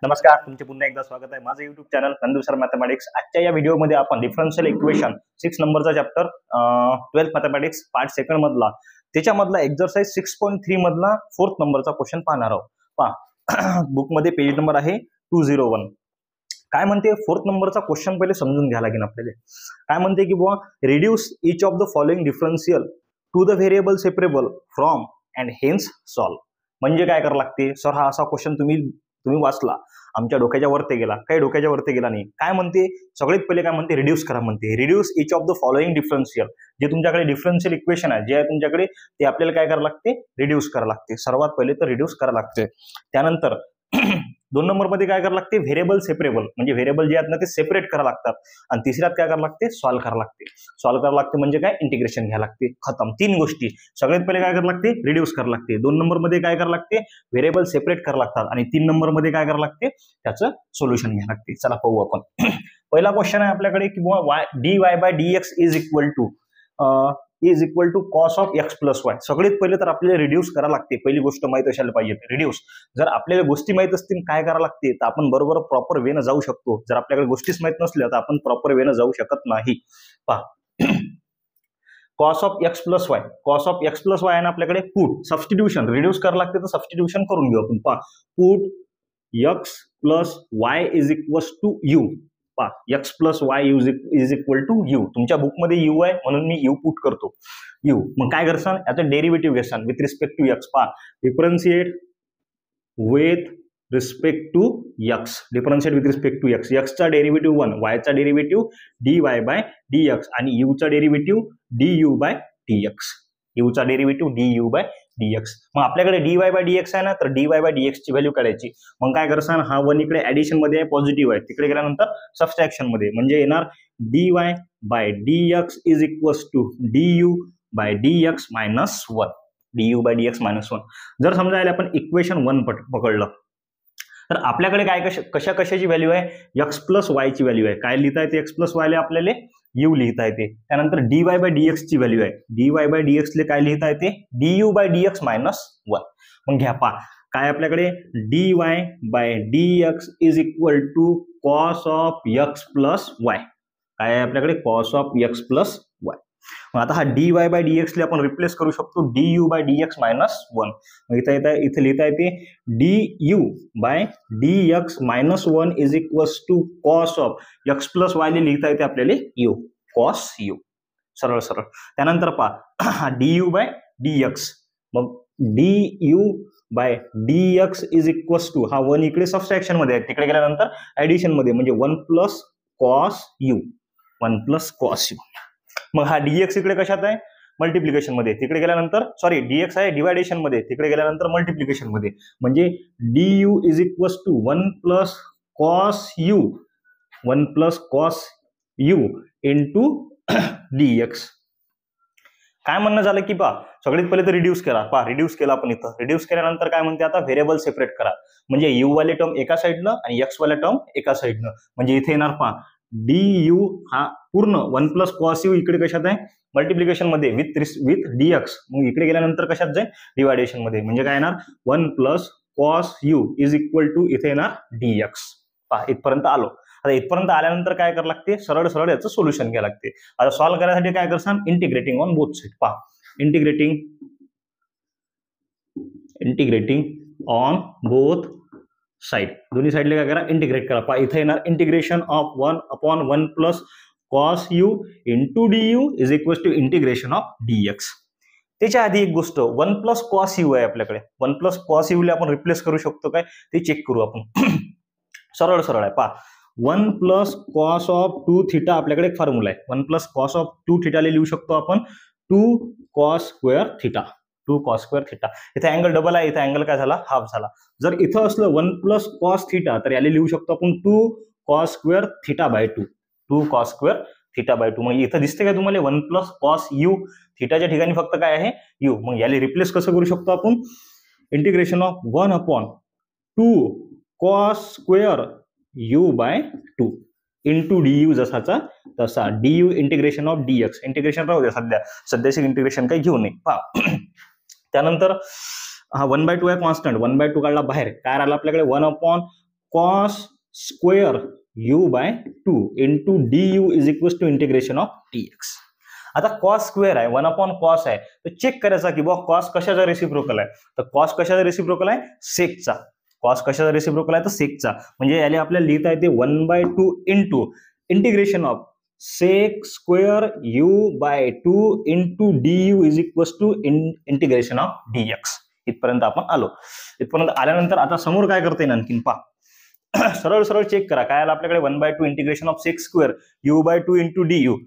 नमस्कार, तुमचे पुन्हा एकदा स्वागत आहे माझं YouTube channel Nandu sir mathematics. आजच्या या व्हिडिओमध्ये आपण डिफरन्शियल इक्वेशन 6 नंबरचा chapter 12th mathematics part second मधला त्याच्यामधला एक्सरसाइज 6.3 मधला 4th नंबरचा क्वेश्चन पाहणार आहोत। पहा बुक मध्ये पेज नंबर आहे 201। काय म्हणते 4th नंबरचा क्वेश्चन पहिले समजून घ्या लागेल आपल्याला। काय म्हणते की बुवा reduce each of the following differential to the variable separable from and hence solve. म्हणजे काय करावं लागते सर, हा असा क्वेश्चन तुम्ही वाचला, आमच्या डोक्याच्या वरती गेला, काही डोक्याच्या वरती गेला नाही। काय म्हणते सगळ्यात पहिले काय म्हणते रिड्यूस करा म्हणते। Reduce each of the following differential, जे तुमच्याकडे डिफरन्शियल इक्वेशन आहे जे आहे तुमच्याकडे ते आपल्याला काय करावं लागते रिड्यूस करावं लागते। सर्वात पहिले तर रिड्यूस करावं लागते। त्यानंतर 2 नंबर मध्ये काय करावं लागते व्हेरिएबल सेपरेबल, म्हणजे व्हेरिएबल जे आहेत ना ते सेपरेट करावं लागतात। आणि तिसऱ्यात काय करावं लागते सॉल्व करावं लागते। सॉल्व करावं लागते म्हणजे काय इंटिग्रेशन घ्यावं लागते। खतम, 3 गोष्टी। सगळ्यात पहिले काय करावं लागते रिड्यूस करावं लागते। 2 नंबर मध्ये काय करावं लागते व्हेरिएबल सेपरेट करावं लागतात आणि 3 नंबर मध्ये काय करावं लागते त्याचं सोल्युशन घ्यावं लागते। चला पाहू आपण। पहिला क्वेश्चन आहे आपल्याकडे की बुवा dy by dx is equal to cos of x plus y. सगळ्यात पहिले तर आपल्याला रिड्यूस करावं लागते। पहिली गोष्ट माहित असायला पाहिजे रिड्यूस। जर आपल्याला गोष्टी माहित असतील काय करावं लागते तर आपण बरोबर प्रॉपर वेनं जाऊ शकतो। जर आपल्याकडे गोष्टीच माहित नसल्या तर आपण प्रॉपर वेनं जाऊ शकत नाही। पहा cos of x plus Y, cos of x plus Y आहे ना आपल्याकडे, पुट सबस्टिट्यूशन रिड्यूस करावं लागते तर सबस्टिट्यूशन करून घेऊ आपण। पहा put x plus Y is equal to you. पहा x plus Y is equal to you. तुमच्या बुकमध्ये यू आहे म्हणून मी यू पुट करतो यू। मग काय करसान याचं derivative घेसान with respect to x. पहा differentiate with respect to x, differentiate with respect to x. एक्सचा derivative 1, वायचा derivative dy bye dx आणि यूचा derivative du by dx। यूचा derivative du by dx। मग आपल्याकडे dy बाय dx आहे ना, तर dy bye dx ची value काढायची। मग काय करसान हा 1 इकडे ऍडिशन मध्ये आहे, पॉझिटिव्ह आहे, तिकडे गेल्यानंतर सबस्ट्रॅक्शन मध्ये म्हणजे येणार dy bye dx is equal to du by dx minus 1, du by dx minus 1। जर समजा आपण इक्वेशन 1 पकडलं तर आपल्याकडे काय कशाची व्हॅल्यू आहे एक्स प्लस वाय ची व्हॅल्यू आहे। काय लिहिता येते एक्स प्लस वाय ला आपल्याला यू लिहिता येते। त्यानंतर dy बाय dx ची व्हॅल्यू आहे, dy बाय dx ले काय लिहिता येते du बाय dx मायनस 1। मग घ्या पहा काय आपल्याकडे dy bye dx is equal to cos of x plus y. काय आहे आपल्याकडे cos of x plus y. मग आता हा dy बाय dx ले आपण रिप्लेस करू शकतो du बाय dx मायनस 1। मग इथे लिहिता येते du by dx minus 1 is equal to cos of x plus y ले लिहिता येते आपल्याला u, कॉस u। सरळ सरळ। त्यानंतर पहा du बाय dx, मग du by dx is equal to हा 1 इकडे सबस्ट्रॅक्शन मध्ये आहे, तिकडे गेल्यानंतर ऍडिशन मध्ये म्हणजे 1 plus cos u, 1 plus cos u। मग हा dx इकडे कशात आहे मल्टिप्लिकेशन मध्ये, तिकडे गेल्यानंतर सॉरी dx आहे डिवायडेशन मध्ये, तिकडे गेल्यानंतर मल्टिप्लिकेशन मध्ये म्हणजे du is equal to 1 plus cos u, 1 plus cos u into dx। काय म्हणणं झालं की पहा सगळ्यात पहिले तर रिड्यूस करा। पहा रिड्यूस केला आपण इथं, रिड्यूस केल्यानंतर काय म्हणते आता व्हेरिएबल सेपरेट करा, म्हणजे u वाले टर्म एका साइडनं आणि x वाले टर्म एका साइडनं। म्हणजे इथे येणार पहा du हा पूर्ण 1 प्लस कॉस u इकडे कशात आहे मल्टिप्लिकेशन मध्ये विथ dx, मग इकडे गेल्यानंतर कशात जाईल डिवायडेशन मध्ये म्हणजे काय येणार 1 plus cos u is equal to इथे येणार dx। पहा इथपर्यंत आलो। आता इथपर्यंत आल्यानंतर काय करावं लागते सरळ सरळ याचं सोल्युशन घ्यावं लागते। आता सॉल्व्ह करायसाठी काय करसान इंटिग्रेटिंग ऑन बोथ साइड। पहा इंटिग्रेटिंग ऑन बोथ साइड, दोन्ही साइडला काय करा इंटिग्रेट करा। पहा इथे येणार integration of 1 upon 1 plus cos u into du is equal to integration of dx। त्याच्या आधी एक गोष्ट 1 प्लस कॉस u आहे आपल्याकडे, 1 प्लस कॉस u ला आपण रिप्लेस करू शकतो काय ते चेक करू आपण। सरळ सरळ आहे पहा 1 प्लस कॉस ऑफ 2 थीटा आपल्याकडे एक फॉर्म्युला आहे। 1 प्लस कॉस ऑफ 2 थीटा लिहू शकतो आपण 2 cos square theta, 2 cos square theta. इथे अँगल डबल आहे, इथे अँगल काय झाला हाफ झाला। जर इथं असलं 1 प्लस कॉस थीटा तर याला लिहू शकतो आपण 2 cos square theta by 2, 2 cos square theta by 2। मग इथं दिसते का तुम्हाला 1 प्लस कॉस u, थीटाच्या ठिकाणी फक्त काय आहे u। मग याला रिप्लेस कसं करू शकतो आपण integration of 1 upon 2 cos square u by 2 into du जसाचा तसा du integration of dx। Integration राहू द्या सध्याचे इंटिग्रेशन काही घेऊ नये। पहा त्यानंतर हा 1/2 आहे कॉन्स्टंट, 1/2 काढला बाहेर काय राहिला आपल्याकडे 1 upon cos square u by 2 into d u is equal to integration of dx. आता कॉस स्क्वेअर आहे, 1 कॉस आहे, तर चेक करायचा की बुवा कॉस कशाचा रेसिप्रोकल आहे. तर कॉस कशाचा रेसिप्रोकल आहे, सेकचा. कॉस कशाचा रेसिप्रोकल आहे तर सेकचा. म्हणजे याला आपल्याला लिहिता येते 1/2 into integration of sec square u by 2 into d u is equal to integration of dx. इथपर्यंत आपण आलो. इथपर्यंत आल्यानंतर आता समोर काय करता येईल आणखीन पहा. सरळ सरळ चेक करा. काय आलं आपल्याकडे 1/2 integration of sec square u by 2 into d u.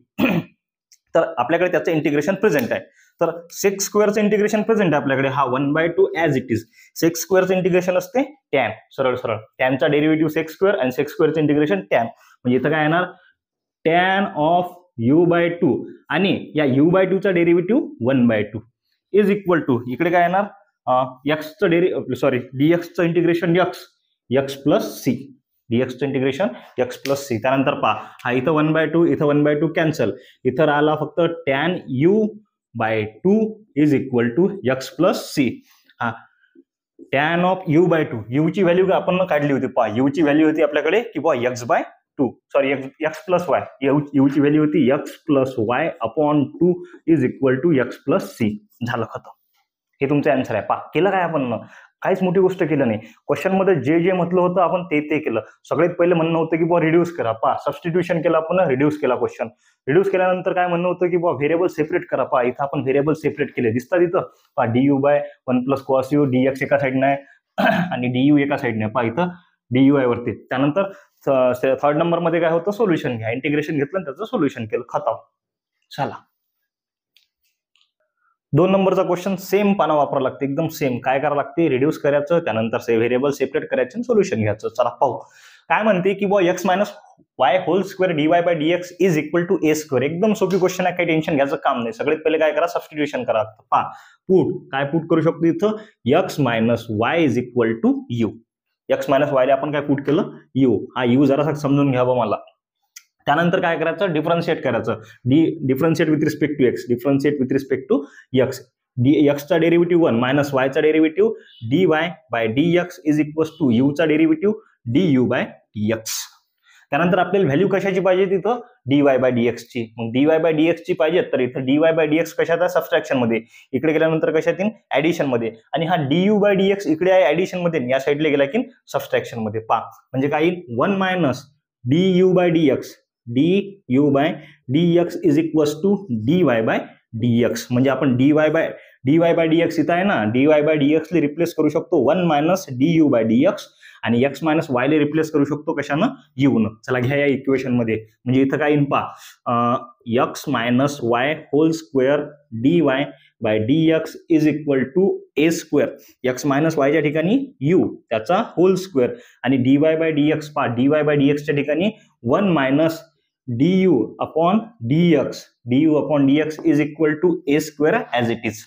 तर आपल्याकडे त्याचं इंटिग्रेशन प्रेझेंट आहे. तर सेक स्क्वेअरचं इंटिग्रेशन प्रेझेंट आहे आपल्याकडे. हा 1/2 ॲज इट इज. सेक स्क्वेअरचं इंटिग्रेशन असते टॅन. सरळ सरळ टॅनचा डेरिव्हेटिव्ह सेक स्क्वेअर आणि सेक स्क्वेअरचं इंटिग्रेशन टॅन. म्हणजे इथं काय येणार, टॅन ऑफ यू बाय 2 आणि या यू बाय 2 चा डेरिव्हेटिव्ह 1/2 इज इक्वल टू इकडे काय येणार, एक्सचं डीएक्सचं integration x plus C. डीएक्सचं integration x plus C. त्यानंतर पहा, हा इथं 1/2 इथं 1/2 कॅन्सल. इथं राहिला फक्त tan you by 2 is equal to x plus c. हा tan of you by 2, यूची value आपण काढली होती. पहा यूची व्हॅल्यू होती आपल्याकडे की बुवा x bye 2, sorry x plus Y. यूची value होती x plus Y upon 2 is equal to x plus c. झालं खतम. हे तुमचं आन्सर आहे. पहा केलं काय आपण, काहीच मोठी गोष्ट केलं नाही. क्वेश्चन मध्ये जे म्हटलं होतं आपण ते केलं. सगळ्यात पहिले म्हणणं होतं की बुवा रिड्यूस करा. पहा सबस्टिट्यूशन केलं आपण, रिड्यूस केला क्वेश्चन. रिड्यूस केल्यानंतर काय म्हणणं होतं की बुवा व्हेरिएबल सेपरेट करा. पहा इथं आपण व्हेरिएबल सेपरेट केले, दिसतात इथं. पहा d u by 1 plus cos u, dx एका साईडने आहे आणि डी यू एका साईडने आहे. पहा इथं डी यू आहे वरती. त्यानंतर थर्ड नंबर मध्ये काय होतं, सोल्युशन घ्या. इंटिग्रेशन घेतलं आणि त्याचं सोल्युशन केलं, खतम. चला 2 नंबरचा क्वेश्चन सेम पाना वापरावं लागते, एकदम सेम. काय करावं लागते, रिड्यूस करायचं, त्यानंतर व्हेरिएबल सेपरेट करायचं आणि सोल्युशन घ्यायचं. चला पाहू काय म्हणते की बुवा x minus y whole square d y by dx is equal to a square. एकदम सोपी क्वेश्चन आहे, काही टेन्शन घ्यायचं काम नाही. सगळ्यात पहिले काय करा, सबस्टिट्यूशन करा. पहा पुट, काय पुट करू शकतो इथं, x minus y is equal to u. X minus वायला आपण काय पुट केलं, यू. हा यू जरासा समजून घ्यावं मला. त्यानंतर काय करायचं, डिफरन्शिएट करायचं. Differentiate with respect to x, differentiate with respect to x. एक्सचा derivative 1 minus वायचा derivative D y by d x is equal to यूचा derivative D u by d x. त्यानंतर आपल्याला व्हॅल्यू कशाची पाहिजे तिथं, डी वाय बाय डी एक्सची. मग D y by D एक्सची पाहिजे, तर इथं D y by d x कशात आहे, सबस्ट्रॅक्शन मध्ये. इकडे गेल्यानंतर कशात येईल, ऍडिशन मध्ये. आणि हा d u by d x इकडे आहे ऍडिशन मध्ये, या साईडला गेला की सबस्ट्रॅक्शन मध्ये. पहा म्हणजे काय येईल, 1 minus d u by d x, d u by d x is equal to d y by d x. म्हणजे आपण d y by d x इथं आहे ना, d y by d x replace करू शकतो 1 minus d u by d x, आणि x minus वायला replace करू शकतो कशानं, यूनं. चला घ्या या इक्वेशन मध्ये. म्हणजे इथं काय येईल पहा, x minus y whole square d y by d x is equal to a square. X minus वायच्या ठिकाणी यू, त्याचा होल स्क्वेअर, आणि D y by d x. पहा डी वाय बाय डी एक्सच्या ठिकाणी 1 minus d u upon d x, d u upon d x is equal to a square as it is.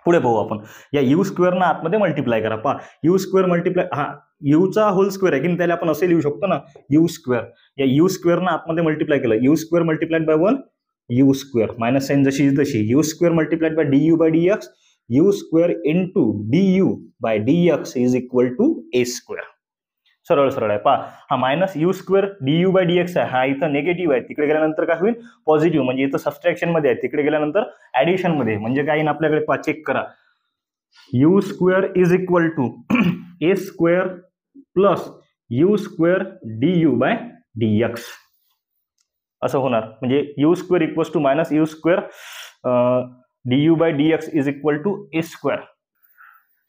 पुढे पाहू आपण. या u स्क्वेअरनं आतमध्ये मल्टिप्लाय करा. पहा यू स्क्वेअर मल्टिप्लाय, हा यूचा होल स्क्वेअर आहे की त्याला आपण असे लिहू शकतो ना, यू स्क्वेअर. या यू स्क्वेअरनं आतमध्ये मल्टिप्लाय केलं, u square multiplied by 1 u square, minus sign जशी तशी, u square multiplied by d u by d x, u square into d u by d x is equal to a square. सरळ सरळ आहे. पहा हा minus u square d u by d x आहे, हा इथं निगेटिव्ह आहे, तिकडे गेल्यानंतर काय होईल, पॉझिटिव्ह. म्हणजे इथं सबस्ट्रॅक्शन मध्ये आहे, तिकडे गेल्यानंतर ऍडिशन मध्ये. म्हणजे काय येईल आपल्याकडे, पहा चेक करा, u square is equal to a square plus u square d u by d x असं होणार. म्हणजे u square equals to minus u square d u by d x is equal to a square.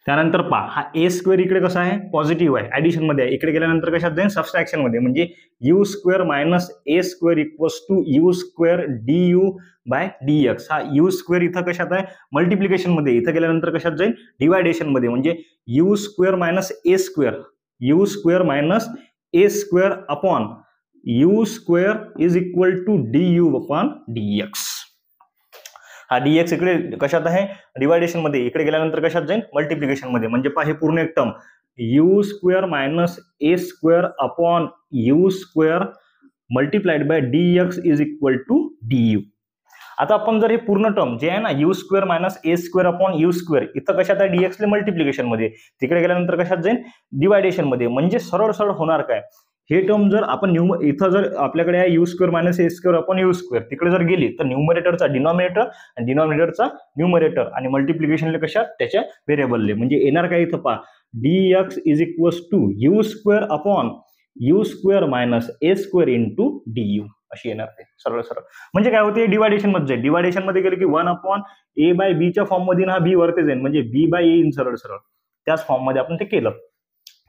त्यानंतर पहा हा ए square इकडे कसा आहे, positive आहे, ऍडिशन मध्ये आहे. इकडे गेल्यानंतर कशात जाईल, सबस्ट्रॅक्शन मध्ये. म्हणजे u square minus a square equals to u square d u by d x. हा यू स्क्वेअर इथं कशात आहे, मल्टिप्लिकेशन मध्ये. इथं गेल्यानंतर कशात जाईल, डिवायडेशन मध्ये. म्हणजे u square minus a square, u square minus a square upon u square is equal to d u upon d x. हा डीएक्स इकडे कशात आहे, डिवायडेशन मध्ये. इकडे गेल्यानंतर कशात जाईल, मल्टिप्लिकेशन मध्ये. म्हणजे पहा हे पूर्ण एक term u square minus a square upon u square multiplied by d x is equal to d u. आता आपण जर हे पूर्ण टर्म जे आहे ना u square minus a square upon u square, इथं कशात आहे डीएक्स मल्टिप्लिकेशन मध्ये, तिकडे गेल्यानंतर कशात जाईल डिवायडेशन मध्ये. म्हणजे सरळ सरळ होणार काय, हे टर्म जर आपण इथं जर आपल्याकडे आहे you square minus a square upon u square, तिकडे जर गेली तर न्यूमरेटरचा डिनॉमिनेटर आणि डिनॉमिनेटरचा न्यूमरेटर आणि मल्टिप्लिकेशनले कशात त्याच्या व्हेरिएबलले. म्हणजे येणार काय इथं पहा, dx is equals to u square upon u square minus a square into d अशी येणार ते सरळ सरळ. म्हणजे काय होते डिवायडेशन मध्ये जाईल, डिवायडेशन मध्ये गेले की 1 अपॉन ए बाय बी च्या फॉर्म मध्ये हा बी वरती जाईल, म्हणजे बी बाय ए इन सरळ सरळ त्याच फॉर्म मध्ये आपण ते केलं.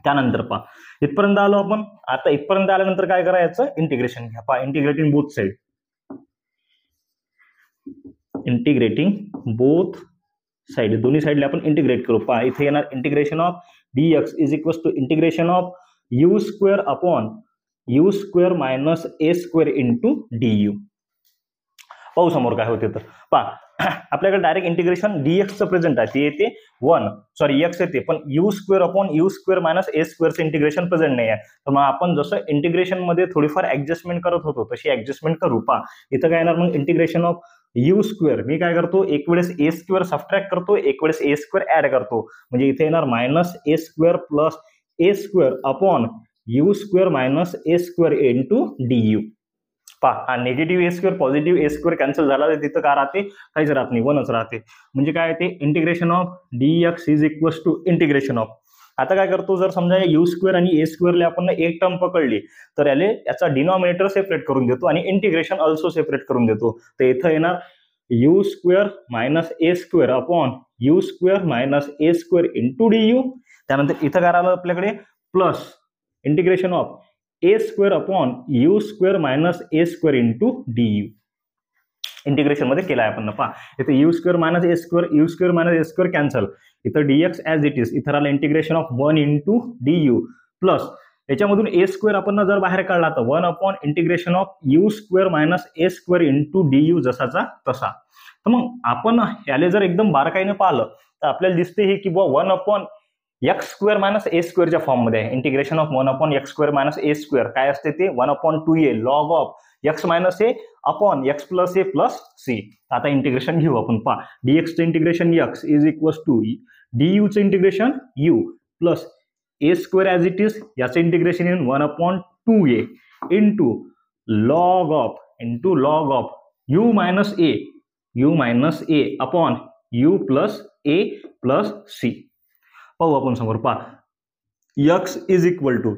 त्यानंतर पहा इथपर्यंत आलो आपण. आता इथपर्यंत आल्यानंतर काय करायचं, इंटिग्रेशन घ्या. पहा integrating both side, integrating both side, दोन्ही साइडला आपण इंटिग्रेट करू. पहा इथे येणार integration of dx is equals to integration of u square upon u square minus a square into d. पाहू समोर काय होते तर पहा आपल्याकडे डायरेक्ट इंटिग्रेशन डीएक्सचं प्रेझेंट आहे, ते येते 1 सॉरी एक्स येते, पण you square upon u square minus A स्क्वेअरचं integration present नाही आहे. तर मग आपण जसं इंटिग्रेशन मध्ये थोडीफार ऍडजस्टमेंट करत होतो तशी ऍडजस्टमेंट करू. पहा इथं काय येणार मग इंटिग्रेशन ऑफ यू स्क्वेअर, मी काय करतो एक वेळेस ए स्क्वेअर सबट्रॅक्ट करतो, एक वेळेस ए स्क्वेअर ऍड करतो, म्हणजे इथे येणार minus a square plus A square upon u square minus a square into D. पहा हा निगेटिव्ह ए स्क्वेअर पॉझिटिव्ह ए स्क्वेअर कॅन्सल झाला तर तिथं काय राहते, काहीच राहत नाही, 1च राहते. म्हणजे काय ते integration of dx is equals to integration of. आता काय करतो, जर समजा यू स्क्वेअर आणि ए स्क्वेअरले आपण एक टर्म पकडली तर याचा डिनॉमिनेटर सेपरेट करून देतो आणि इंटिग्रेशन ऑल्सो सेपरेट करून देतो. तर इथं येणार you square minus a square upon u square minus a square into D. त्यानंतर इथं काय राहिलं आपल्याकडे plus integration of A square upon u square minus a square into D. Integration मध्ये केला आहे आपण. पहा इथे you square minus a square, u square minus a square cancel, इथं डीएक्स ॲज इट इज, इथं राहिलं integration of 1 into d you plus याच्यामधून ए स्क्वेअर आपण जर बाहेर काढला तर 1 upon integration of u square minus a square into d you जसाचा तसा. तर मग आपण याले जर एकदम बारकाईने पाहिलं तर आपल्याला दिसते हे की 1 अपॉन एक्स स्क्वेअर मायनस ए स्क्वेअरच्या फॉर्म मध्ये आहे. Integration of 1 upon x square minus a square काय असते ते 1 upon 2a log of x minus a upon x plus a plus C. आता इंटिग्रेशन घेऊ आपण. पहा डीएक्सचं integration x is equals to D यूचं integration you plus A square as it is, याचं integration in 1 upon 2a into log of u minus a upon u plus a plus c. पाहू आपण समोर. पहा x is equal to,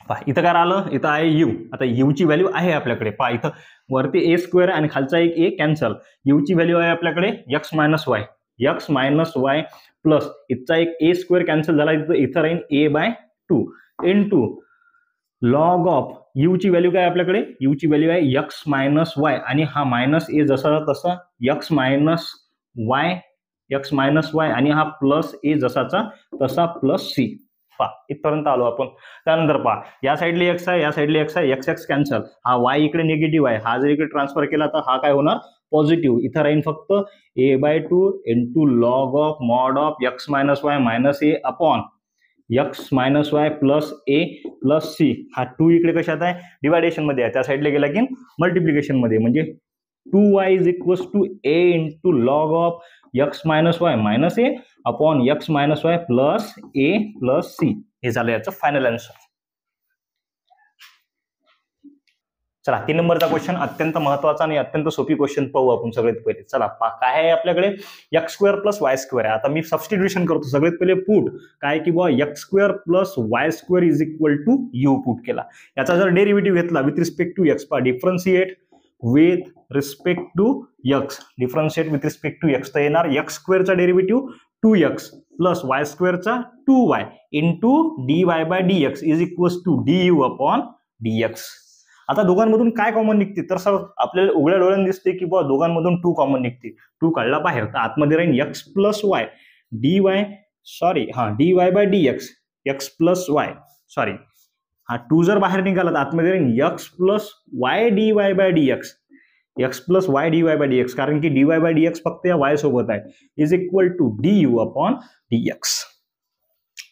पहा इथं काय आलं, इथं आहे यू. आता यू ची व्हॅल्यू आहे आपल्याकडे. पहा इथं वरती ए स्क्वेअर आणि खालचा एक ए कॅन्सल, यू ची व्हॅल्यू आहे आपल्याकडे एक्स मायनस वाय प्लस इथचा एक ए स्क्वेअर कॅन्सल झाला, इथं राहील a by 2 into log of u ची व्हॅल्यू काय आपल्याकडे, यू ची व्हॅल्यू आहे एक्स मायनस वाय आणि हा मायनस ए जसा तसा एक्स मायनस वाय आणि हा प्लस ए जसाचा तसा प्लस सी. पहा इथपर्यंत आलो आपण. त्यानंतर पहा या साईडला एक्स आहे, या साईडला एक्स आहे, एक्स कॅन्सल, हा वाय इकडे निगेटिव्ह आहे, हा जर इकडे ट्रान्सफर केला तर हा काय होणार पॉझिटिव्ह. इथं राहील फक्त a by 2 into log of mod of x minus y minus a upon x minus y plus a plus c. हा 2 इकडे कशात आहे डिवायडेशन मध्ये आहे, त्या साईडला गेला की मल्टिप्लिकेशन मध्ये, म्हणजे 2y is equals to a into log of x minus y minus a upon x minus y plus a plus c. हे झालं याचं फायनल आन्सर. चला 3 नंबरचा क्वेश्चन अत्यंत महत्वाचा आणि अत्यंत सोपी क्वेश्चन पाहू आपण सगळ्यात पहिले. चला काय आहे आपल्याकडे x square plus y square आहे. आता मी सबस्टिट्यूशन करतो. सगळ्यात पहिले पुट काय की बुवा x square plus y square is equal to u put केला. याचा जर डेरिव्हेटिव्ह घेतला विथ रिस्पेक्ट टू एक्स, पहा differentiate with respect to x, differentiate with respect to x, तर येणार एक्स स्क्वेअरचा डेरिव्हेटिव्ह 2x प्लस वाय स्क्वेअरचा 2y into dy bye dx is equals to du upon dx. आता दोघांमधून काय common निघते, तर sir आपल्याला उघड्या डोळ्याने दिसते की बुवा दोघांमधून 2 कॉमन निघते. 2 काढला बाहेर तर आतमध्ये राहील x plus y dy bye dx, x plus y sorry हा 2 जर बाहेर निघाला तर आतमध्ये राहील x plus y dy bye dx, x plus y dy bye dx, कारण की dy बाय dx फक्त या y सोबत आहे, is equal to du upon dx.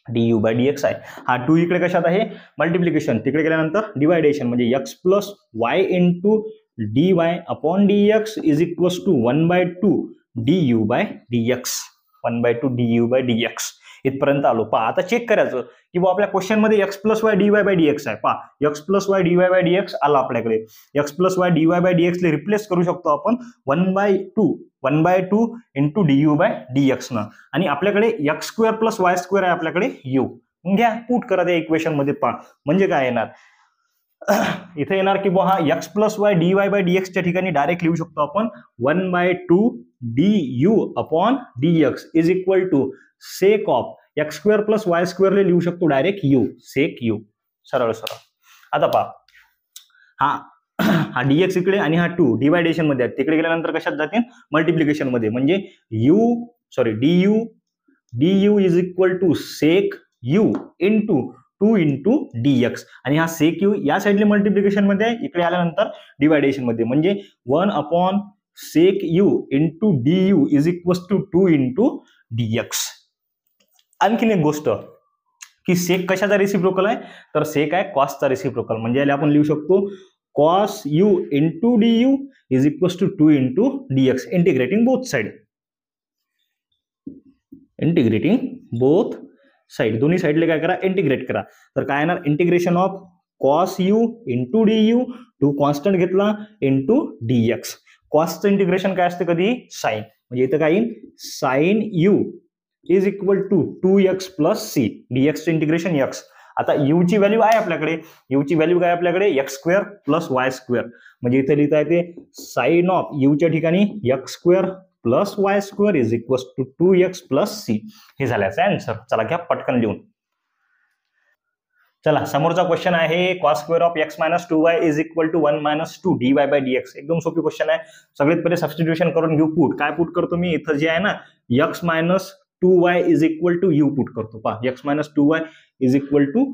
du by dx आहे. हा 2 इकडे कशात आहे मल्टिप्लिकेशन, तिकडे गेल्यानंतर डिवायडेशन, म्हणजे x plus y into dy upon dx is equals to 1/2 du by dx, 1/2 du by dx. इथपर्यंत आलो. पहा आता चेक करायचं की बा आपल्या क्वेश्चन मध्ये x plus y dy bye dx आहे. पहा x plus y dy bye dx आला आपल्याकडे. x plus y dy bye dx ले रिप्लेस करू शकतो आपण 1/2 इंटू du बाय dx न, आणि आपल्याकडे x square plus y square आहे आपल्याकडे u. घ्या पुट करा त्या इक्वेशन मध्ये. पहा म्हणजे काय येणार, इथे येणार की हा x plus y dy bye dx च्या ठिकाणी डायरेक्ट लिहू शकतो आपण 1/2 du upon dx is equal to sec of x square plus y square ले लिहू शकतो डायरेक्ट u, सेक u. सरळ सरळ. आता पहा हा dx इकडे आणि हा 2 डिवायडेशन मध्ये आहे, तिकडे गेल्यानंतर कशात जातील, मल्टिप्लिकेशन मध्ये. म्हणजे du is equal to sec u into 2 into dx, आणि हा सेक u या साईडले मल्टिप्लिकेशन मध्ये आहे, इकडे आल्यानंतर डिवायडेशन मध्ये. म्हणजे 1 upon sec u into du is equal to 2 into dx. आणखीन एक गोष्ट की सेक कशाचा रेसिप्रोकल आहे, तर सेक आहे कॉसचा रेसिप्रोकल. म्हणजे याला आपण लिहू शकतो cos u into du is equal to 2 into dx, integrating both side. Integrating both side, दोन्ही साइडले काय करा, इंटिग्रेट करा. तर काय येणार, integration of cos u into du, 2 constant घेतला इंटू dx. कॉसचं इंटिग्रेशन काय असते कधी, साइन. म्हणजे इथं काय येईल, sine u is equal to 2x plus c, dx चे इंटिग्रेशन x. आता u ची व्हॅल्यू आहे आपल्याकडे, u ची व्हॅल्यू काय आपल्याकडे, x square plus y square. म्हणजे इथे लिहिता येते साइन ऑफ u च्या ठिकाणी x square plus y square is equal to 2x plus c. हे झाल्याचं आन्सर. चला घ्या पटकन लिहून. चला समोरचा क्वेश्चन आहे cos square of x minus 2y is equal to 1 minus 2 dy bye dx. एकदम सोपी क्वेश्चन आहे. सगळ्यात पहिले सबस्टिट्यूशन करून घेऊ. पुट काय पुट करतो मी, इथं जे आहे ना x minus 2y is equal to u put करतो. पहा x minus 2y is equal to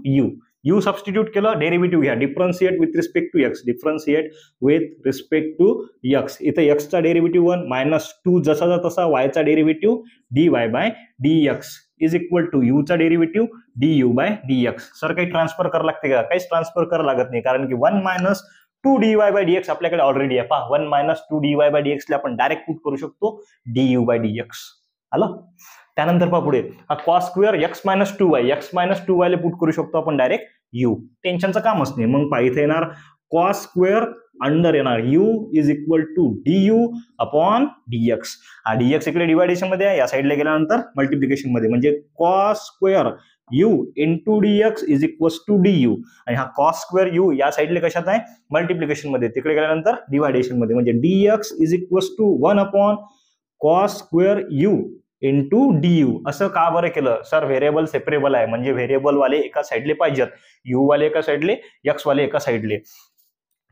u substitute केलं, डेरिव्हेटिव्ह घ्या, differentiate with respect to x, differentiate with respect to x. इथे x चा डेरिव्हेटिव्ह 1 मायनस 2 जसाचा तसा, y चा derivative dy bye dx is equal to u चा derivative du by dx. Sir काही transfer करावं लागते का, काहीच ट्रान्सफर करावं लागत नाही, कारण की 1 मायनस 2 dy बाय dx आपल्याकडे ऑलरेडी आहे. पहा 1 मायनस 2 dy बाय dx ला आपण डायरेक्ट पुट करू शकतो du बाय dx. आलं. त्यानंतर पहा पुढे हा cos square x minus 2y ले पुट करू शकतो आपण डायरेक्ट u. टेन्शनचं कामच नाही. मग पहा इथे येणार कॉस स्क्वेअर अंडर येणार u is equal to du upon dx. हा dx इकडे डिवायडेशन मध्ये आहे, या साईडला गेल्यानंतर मल्टिप्लिकेशन मध्ये. म्हणजे cos square u into dx is equal to du, आणि हा कॉस स्क्वेअर u या साईडला कशात आहे, मल्टिप्लिकेशन मध्ये, तिकडे गेल्यानंतर डिवायडेशन मध्ये. म्हणजे dx is equal to 1 upon cos square u into du. असं का बरं केलं, सर व्हेरिएबल सेपरेबल आहे, म्हणजे व्हेरिएबल वाले एका साईडले पाहिजेत, u वाले एका साईडले, x वाले एका साईडले.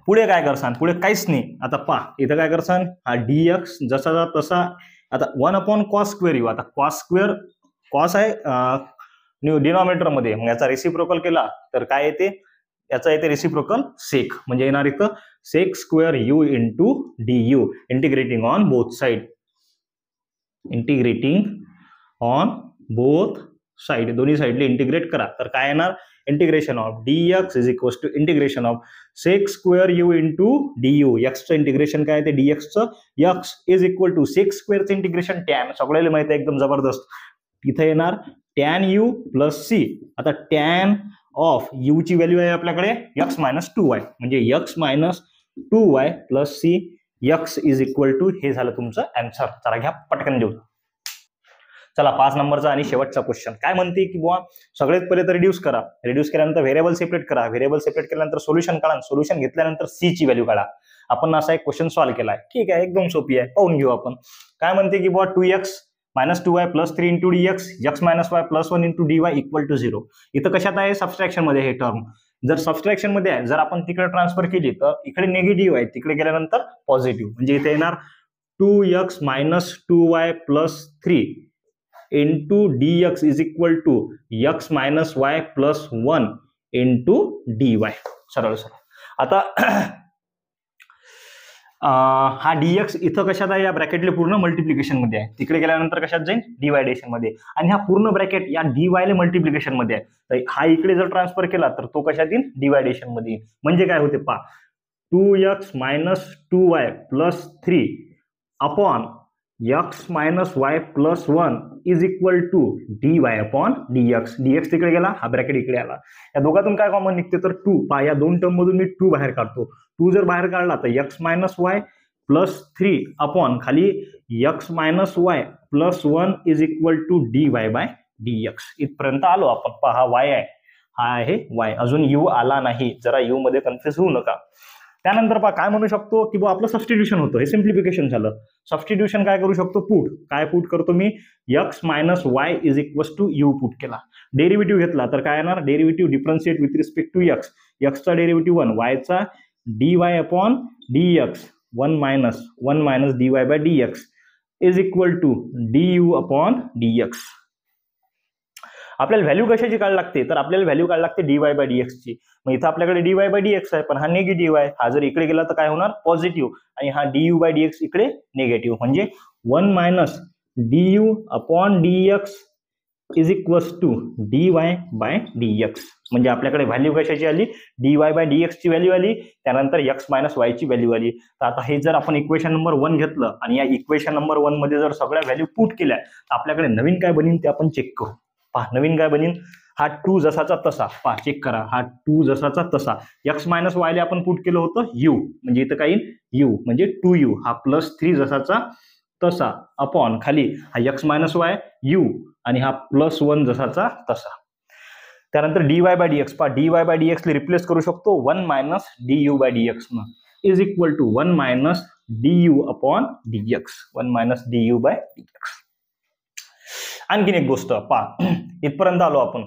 पुढे काय करसान, पुढे काहीच नाही. आता पहा इथं काय करसान, हा dx जसा तसा. आता 1 अपॉन कॉस स्क्वेअर u, आता कॉस स्क्वेअर कॉस आहे डिनॉमिनेटर मध्ये, मग याचा रेसिप्रोकल केला तर काय येते, याचा येते रेसिप्रोकल सेक. म्हणजे येणार इथं sec square u into du, integrating on both side. Integrating on both side, दोन्ही साइडले इंटिग्रेट करा. तर काय येणार, integration of dx is equal to integration of sec square u into du. x चं इंटिग्रेशन काय आहे, dx चं x is equal to sec स्क्वेअरचं इंटिग्रेशन टॅन. सगळ्याला माहिती आहे एकदम जबरदस्त. इथे येणार टॅन u प्लस c. आता टॅन ऑफ u ची व्हॅल्यू आहे आपल्याकडे x मायनस 2y, म्हणजे x minus 2y plus c x is equal to, हे झालं तुमचं आन्सर. चला घ्या पटकन देऊ. चला 5 नंबरचा आणि शेवटचा क्वेश्चन काय म्हणते की बुवा सगळ्यात पहिले तर रिड्यूस करा, रिड्यूस केल्यानंतर व्हेरिएबल सेपरेट करा, व्हेरिएबल सेपरेट केल्यानंतर सोल्युशन काढा, सोल्युशन घेतल्यानंतर c ची व्हॅल्यू काढा. आपण असा एक क्वेश्चन सॉल्व्ह केलाय. ठीक आहे, एकदम सोपी आहे, पाहून घेऊ आपण. काय म्हणते की बुवा 2x minus 2y plus 3 into dx, x minus y plus 1 into dy equal to 0. इथं कशात आहे, सबस्ट्रॅक्शन मध्ये हे टर्म. जर सबस्ट्रॅक्शन मध्ये आहे, जर आपण तिकडे ट्रान्सफर केली तर इकडे निगेटिव्ह आहे, तिकडे गेल्यानंतर पॉझिटिव्ह. म्हणजे इथे येणार 2x minus 2y plus 3 into dx is equal to x minus y plus 1 into dy. सरळ सरळ. आता हा dx इथं कशात आहे, या ब्रॅकेटले पूर्ण मल्टिप्लिकेशन मध्ये आहे, तिकडे गेल्यानंतर कशात जाईल, डिवायडेशन मध्ये. आणि हा पूर्ण ब्रॅकेट या dy ले मल्टिप्लिकेशन मध्ये आहे, तर हा इकडे जर ट्रान्सफर केला तर तो कशात येईल, डिवायडेशन मध्ये. म्हणजे काय होते पहा, 2x minus 2y plus 3 upon x minus y plus 1 is equal to dy upon dx. dx तिकडे गेला, हा ब्रॅकेट इकडे आला. या दोघातून काय कॉमन निघते तर 2. पहा या दोन टर्म मधून मी 2 बाहेर काढतो. 2 जर बाहेर काढला तर x minus y plus 3 upon खाली x minus y plus 1 is equal to dy bye dx. इथपर्यंत आलो आपण. पहा y आहे, हा आहे y. अजून u आला नाही, जरा u मध्ये कन्फ्युज होऊ नका. त्यानंतर पहा काय म्हणू शकतो की आपलं सबस्टिट्यूशन होतं, हे सिम्प्लिफिकेशन झालं. सबस्टिट्यूशन काय करू शकतो, पुट. काय पुट करतो मी, x minus y is equal to u put केला. डेरिव्हेटिव्ह घेतला तर काय येणार, derivative differentiate with respect to x. चा डेरिव्हेटिव्ह 1, y चा dy upon dx 1 minus dy bye dx is equal to du upon dx. आपल्याला व्हॅल्यू कशाची काढ लागते तर आपल्याला व्हॅल्यू काढ लागते dy बाय dx ची. मग इथं आपल्याकडे dy बाय dx आहे, पण हा निगेटिव्ह आहे. हा जर इकडे गेला तर काय होणार, पॉझिटिव्ह. आणि हा du बाय dx इकडे निगेटिव्ह, म्हणजे 1 minus du upon dx is equal to dy bye dx. म्हणजे आपल्याकडे व्हॅल्यू कशाची आली, dy बाय dx ची व्हॅल्यू आली, त्यानंतर x मायनस y ची व्हॅल्यू आली. तर आता हे जर आपण इक्वेशन नंबर 1 घेतलं आणि या इक्वेशन नंबर 1 मध्ये जर सगळ्या व्हॅल्यू पुट केल्या तर आपल्याकडे नवीन काय बनीन ते आपण चेक करू. पहा नवीन काय बनीन, हा 2 जसाचा तसा. पहा चेक करा, हा 2 जसाचा तसा. x मायनस वाय ला आपण पुट केलं होतं u, म्हणजे इथं काही u म्हणजे 2u. हा प्लस 3 जसाचा तसा अपॉन खाली हा x मायनस वाय u आणि हा प्लस 1 जसाचा तसा. त्यानंतर dy बाय dx. पहा dy बाय dx ला रिप्लेस करू शकतो 1 मायनस du बाय dx न is equal to 1 minus du upon dx. 1 minus du by dx. आणखीन एक गोष्ट पहा, इथपर्यंत आलो आपण.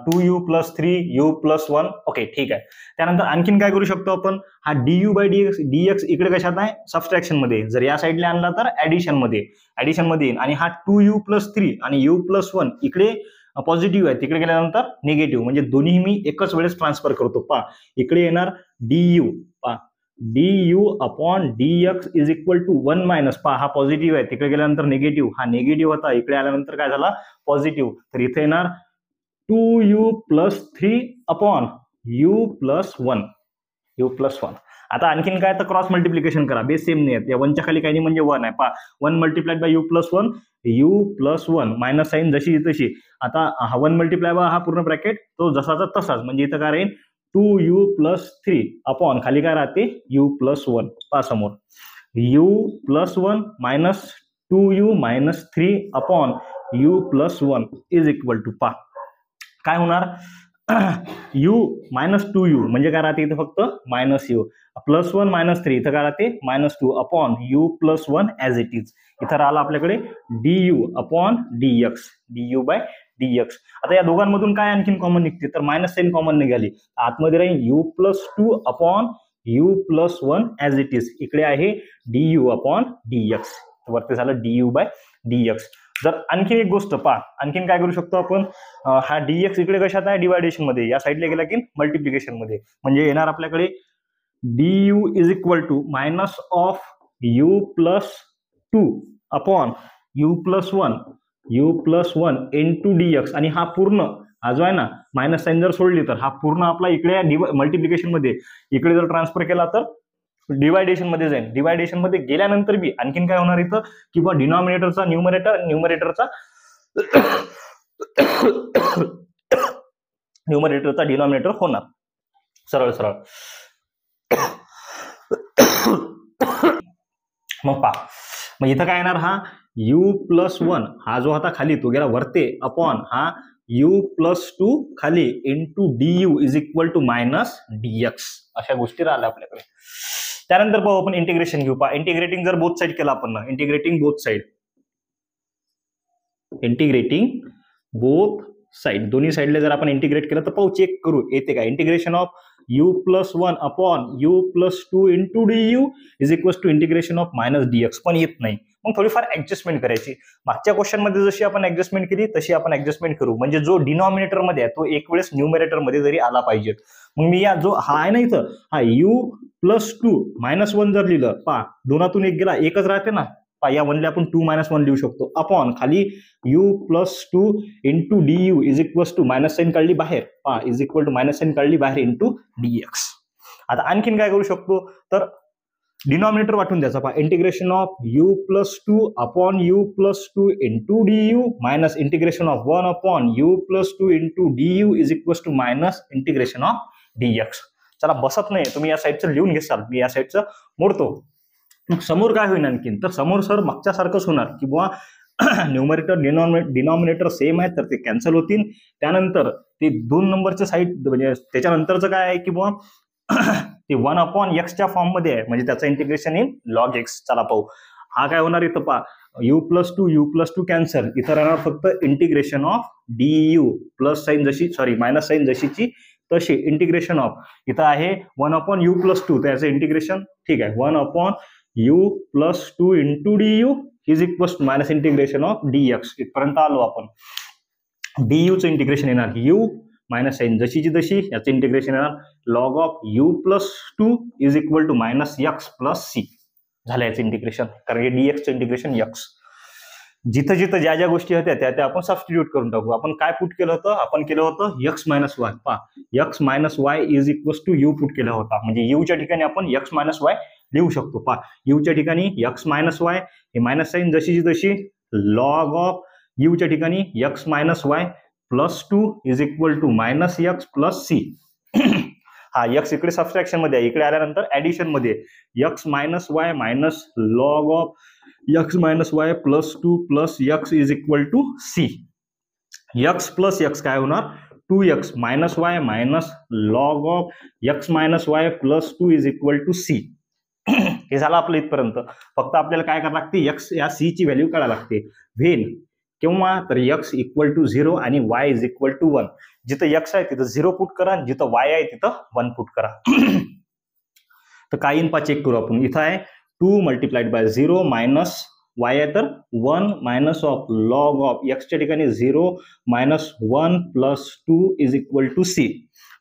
2u plus 3u plus 1. Okay ठीक आहे. त्यानंतर आणखीन काय करू शकतो आपण, हा du बाय dx इकडे कशात आहे, सबस्ट्रॅक्शन मध्ये. जर या साईडला आणला तर ऍडिशन मध्ये येईल. आणि हा 2u प्लस 3 आणि u प्लस 1 इकडे पॉझिटिव्ह आहे, तिकडे गेल्यानंतर निगेटिव्ह. म्हणजे दोन्ही मी एकच वेळेस ट्रान्सफर करतो. पहा इकडे येणार du, पहा du upon dx is equal to 1 minus. पहा हा पॉझिटिव्ह आहे, तिकडे गेल्यानंतर निगेटिव्ह. हा निगेटिव्ह होता, इकडे आल्यानंतर काय झाला, पॉझिटिव्ह. तर इथे येणार 2u plus 3 upon u plus 1. आता आणखीन काय तर क्रॉस मल्टिप्लिकेशन करा, बेस सेम नाही आहेत. या 1च्या खाली काही नाही म्हणजे 1 आहे. पहा 1 multiplied by u plus 1 minus sign जशी तशी. आता हा 1 मल्टिप्लाय बाय हा पूर्ण ब्रॅकेट तो जसाचा तसाच, म्हणजे इथं काय राहील 2u प्लस 3 अपॉन खाली काय राहते u प्लस 1. पहा समोर u plus 1 minus 2u minus 3 upon u plus 1 is equal to. पहा काय होणार, u मायनस 2u म्हणजे काय राहते इथं फक्त मायनस u, प्लस 1 मायनस 3 इथं काय राहते minus 2 upon u plus 1 as it is. इथं राहिला आपल्याकडे du upon dx, du by dx. आता या दोघांमधून काय आणखीन कॉमन निघते तर मायनस साइन कॉमन निघाली. आतमध्ये राहील u plus 2 upon u plus 1 as it is. इकडे आहे du अपॉन dx, वरती झालं du बाय dx. जर आणखीन एक गोष्ट पहा, आणखीन काय करू शकतो आपण, हा dx इकडे कशात आहे, डिवायडेशन मध्ये. या साईडला गेला की मल्टिप्लिकेशन मध्ये. म्हणजे येणार आपल्याकडे du is equal to minus of u plus 2 upon u plus 1 into dx. आणि हा पूर्ण हा जो आहे ना मायनस साइन जर सोडली तर हा पूर्ण आपला इकडे मल्टिप्लिकेशन मध्ये, इकडे जर ट्रान्सफर केला तर डिवायडेशन मध्ये जाईल. डिवायडेशन मध्ये गेल्यानंतर बी आणखीन काय होणार इथं, किंवा डिनॉमिनेटरचा न्यूमरेटरचा डिनॉमिनेटर होणार सरळ. मग पहा, मग इथं काय येणार, हा u प्लस 1 हा जो होता खाली तो गेला वरते अपॉन हा u प्लस 2 खाली into du is equal to minus dx. अशा गोष्टी राहिल्या आपल्याकडे. त्यानंतर पाहू आपण इंटिग्रेशन घेऊ. पहा इंटिग्रेटिंग जर बोथ साइड केला आपण, इंटिग्रेटिंग बोथ साइड दोन्ही साइडला जर आपण इंटिग्रेट केलं तर पाहू, चेक करू येते का. Integration of u plus 1 upon u plus 2 into du is equal to integration of minus dx. पण येत नाही, मग थोडीफार ऍडजस्टमेंट करायची. मागच्या क्वेश्चन मध्ये जशी आपण ऍडजस्टमेंट केली तशी आपण ऍडजस्टमेंट करू. म्हणजे जो डिनॉमिनेटर मध्ये आहे तो एक वेळेस न्यूमरेटर मध्ये जरी आला पाहिजे. मग मी या जो हा आहे ना इथं, हा u प्लस 2 मायनस 1 जर लिहिलं, पहा दोनातून एक गेला, एकच राहते ना. पहा या 1 ला आपण 2 मायनस 1 लिहू शकतो अपॉन खाली u plus 2 into du is equal to minus sign काढली बाहेर. पहा is equal to minus sign काढली बाहेर इंटू dx. आता आणखीन काय करू शकतो तर डिनॉमिनेटर वाटून द्यायचा पहा integration of u plus 2 upon u plus 2 into du minus integration of 1 upon u plus 2 into du is equals to minus integration of dx. चला बसत नाही तुम्ही या साईडचं लिहून घेसाल मी या साईडचं मोडतो. समोर काय होईल आणखीन तर समोर सर मागच्या सारखंच होणार की बुवा न्यूमरेटर डिनॉमिनेटर सेम आहे तर ते कॅन्सल होतील. त्यानंतर ते 2 नंबरच्या साईड म्हणजे त्याच्यानंतरचं काय आहे की बुवा ते 1 अपॉन एक्सच्या फॉर्म मध्ये आहे म्हणजे त्याचं इंटिग्रेशन इन लॉग एक्स. चला पाहू हा काय होणार इथं पहा u प्लस 2 कॅन्सल इथं राहणार फक्त integration of du plus sign जशी सॉरी मायनस साईन जशीची तशी इंटिग्रेशन ऑफ इथं आहे 1 अपॉन u प्लस 2 त्याचं इंटिग्रेशन ठीक आहे 1 upon u plus 2 into du is equals to minus integration of dx. इथपर्यंत आलो आपण. du चं इंटिग्रेशन येणार u मायनस साईन जशीची तशी याचं इंटिग्रेशन येणार log of u plus 2 is equal to minus x plus c झालं याचं इंटिग्रेशन कारण हे dx इंटिग्रेशन x. जिथं जिथं ज्या ज्या गोष्टी होत्या त्या आपण सबस्टिट्यूट करून टाकू. आपण काय पुट केलं होतं आपण केलं होतं x मायनस वाय पहा x minus y is equals to u put केला होता म्हणजे u च्या ठिकाणी आपण x मायनस वाय लिहू शकतो. पहा u च्या ठिकाणी x मायनस वाय हे मायनस साईन जशीची तशी लॉग ऑफ u च्या ठिकाणी x minus y plus 2 is equal to minus x plus c. हा एक्स इकडे सबस्ट्रॅक्शन मध्ये आहे इकडे आल्यानंतर ऍडिशन मध्ये x minus y minus log of x minus y plus 2 plus x is equal to c. X plus x काय होणार 2x minus y minus log of x minus y plus 2 is equal to C. हे झालं आपलं इथपर्यंत. फक्त आपल्याला काय करावं लागते एक्स या सी ची व्हॅल्यू काढायला लागते. व्हेन किंवा तर x इक्वल टू 0 आणि y इज इक्वल टू 1. जिथं x आहे तिथं 0 पुट करा जिथं y आहे तिथं 1 पुट करा. तर काय इन पा चेक करू आपण. इथं आहे 2 मल्टिप्लाइड बाय 0 मायनस y आहे तर 1 minus of log of x च्या ठिकाणी 0 minus 1 plus 2 is equal to c.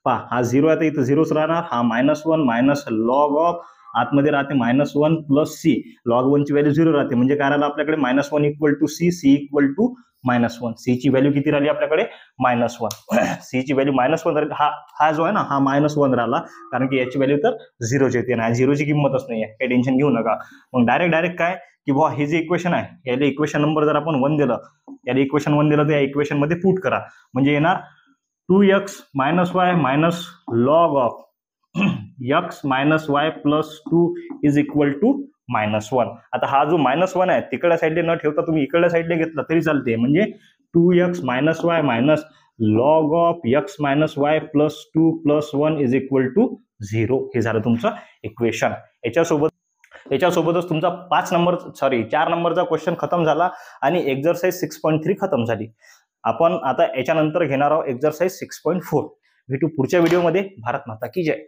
पहा हा 0 आहे तर इथं 0च राहणार हा मायनस 1 मायनस लॉग ऑफ आतमध्ये राहते मायनस 1 प्लस सी लॉग 1 ची व्हॅल्यू 0 राहते म्हणजे काय राहिलं आपल्याकडे minus 1 equal to c c equal to minus 1. C ची व्हॅल्यू किती राहिली आपल्याकडे मायनस 1. सी ची व्हॅल्यू मायनस 1 राहिली हा जो आहे ना हा मायनस 1 राहिला कारण की याची व्हॅल्यू तर 0 ची येते ना 0 ची किंमतच नाही आहे काही टेन्शन घेऊ नका. मग डायरेक्ट काय की बुवा हे जे इक्वेशन आहे याला इक्वेशन नंबर जर आपण 1 दिलं याला इक्वेशन 1 दिलं तर या इक्वेशन मध्ये पुट करा म्हणजे येणार 2x minus y minus log of x minus y plus 2 is equal to minus 1. आता हा जो मायनस 1 आहे तिकडल्या साईडला न ठेवता तुम्ही इकडल्या साईडला घेतला तरी चालते म्हणजे 2x minus y minus log of x minus y plus 2 plus 1 is equal to 0. हे झालं तुमचं इक्वेशन. याच्यासोबतच तुमचा 4 नंबरचा क्वेश्चन खतम झाला आणि एक्झरसाइज 6.3 खतम झाली. आपण आता याच्यानंतर घेणार आहोत एक्झरसाइज 6.4. भेटू पुढच्या व्हिडिओमध्ये. भारत माता की जय.